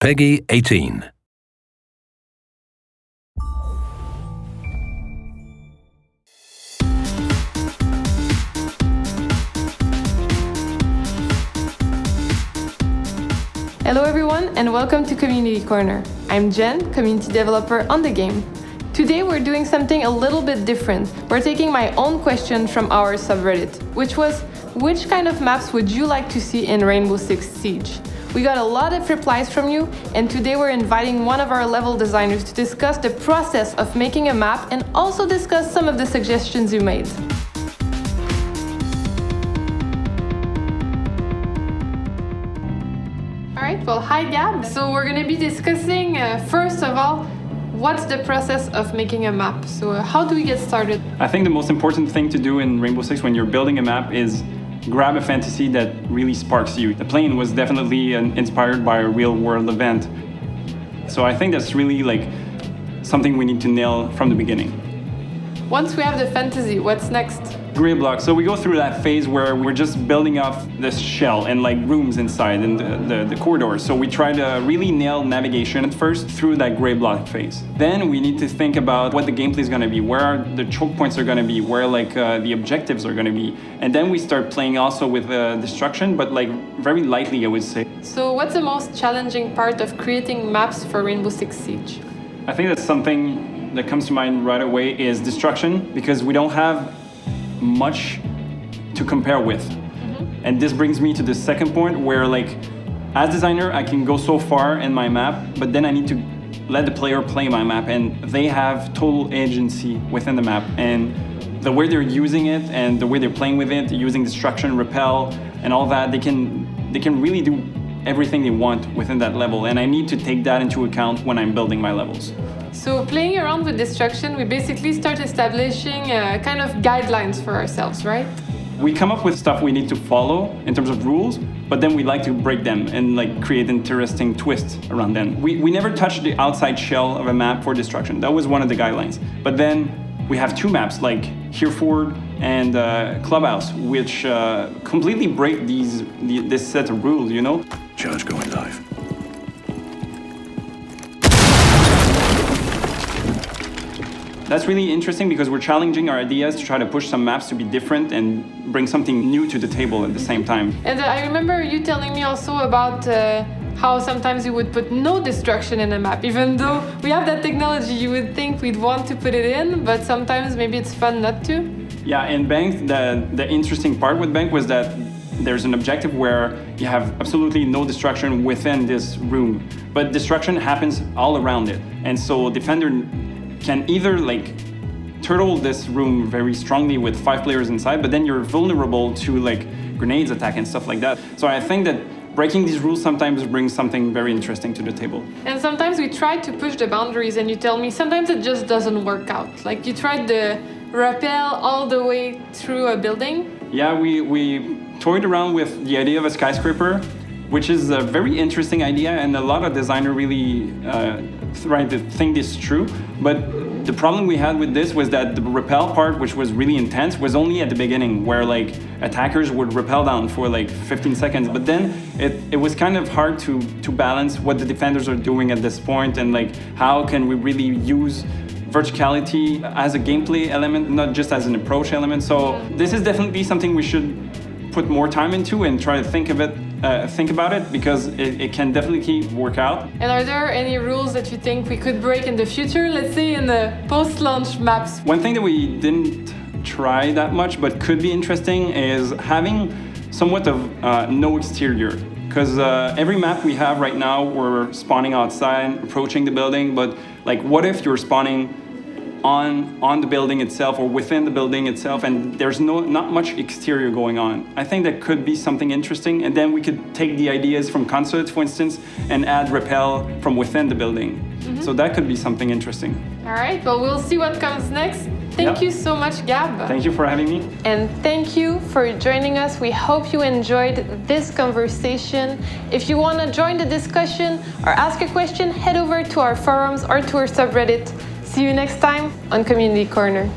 Peggy 18. Hello everyone and welcome to Community Corner. I'm Jen, community developer on the game. Today we're doing something a little bit different. We're taking my own question from our subreddit, which was, which kind of maps would you like to see in Rainbow Six Siege? We got a lot of replies from you, and today we're inviting one of our level designers to discuss the process of making a map and also discuss some of the suggestions you made. Alright, well, hi Gab. So we're going to be discussing, first of all, what's the process of making a map? So how do we get started? I think the most important thing to do in Rainbow Six when you're building a map is grab a fantasy that really sparks you. The plane was definitely inspired by a real-world event. So I think that's really something we need to nail from the beginning. Once we have the fantasy, what's next? Grid block. So we go through that phase where we're just building up this shell and rooms inside and the corridors. So we try to really nail navigation at first through that grid block phase. Then we need to think about what the gameplay is going to be, where the choke points are going to be, where the objectives are going to be. And then we start playing also with destruction, but very lightly, I would say. So what's the most challenging part of creating maps for Rainbow Six Siege? I think that's something that comes to mind right away is destruction, because we don't have much to compare with. And this brings me to the second point where as designer I can go so far in my map, but then I need to let the player play my map and they have total agency within the map, and the way they're using it and the way they're playing with it, using destruction, repel and all that, they can really do everything they want within that level, and I need to take that into account when I'm building my levels. So playing around with destruction, we basically start establishing kind of guidelines for ourselves, right? We come up with stuff we need to follow in terms of rules, but then we like to break them and create interesting twists around them. We never touch the outside shell of a map for destruction. That was one of the guidelines. But then we have two maps like Hereford and Clubhouse, which completely break this set of rules, you know? Charge going live. That's really interesting because we're challenging our ideas to try to push some maps to be different and bring something new to the table at the same time. And I remember you telling me also about how sometimes you would put no destruction in a map. Even though we have that technology, you would think we'd want to put it in, but sometimes maybe it's fun not to. Yeah, in Bank, the interesting part with Bank was that there's an objective where you have absolutely no destruction within this room, but destruction happens all around it. And so Defender can either turtle this room very strongly with 5 players inside, but then you're vulnerable to grenades attack and stuff like that. So I think that breaking these rules sometimes brings something very interesting to the table. And sometimes we try to push the boundaries and you tell me sometimes it just doesn't work out. You tried the rappel all the way through a building. Yeah, we toyed around with the idea of a skyscraper, which is a very interesting idea, and a lot of designers really tried to think this through. But the problem we had with this was that the rappel part, which was really intense, was only at the beginning, where attackers would rappel down for 15 seconds. But then it was kind of hard to balance what the defenders are doing at this point, and how can we really use verticality as a gameplay element, not just as an approach element. So this is definitely something we should put more time into and try to think about it, because it can definitely work out. And are there any rules that you think we could break in the future, let's say in the post-launch maps? One thing that we didn't try that much but could be interesting is having somewhat of no exterior. Because every map we have right now, we're spawning outside, approaching the building, but what if you're spawning on the building itself or within the building itself, and there's not much exterior going on? I think that could be something interesting, and then we could take the ideas from consulate, for instance, and add rappel from within the building. So that could be something interesting. All right, well, we'll see what comes next. Thank you so much, Gab. Thank you for having me. And thank you for joining us. We hope you enjoyed this conversation. If you want to join the discussion or ask a question, head over to our forums or to our subreddit. See you next time on Community Corner.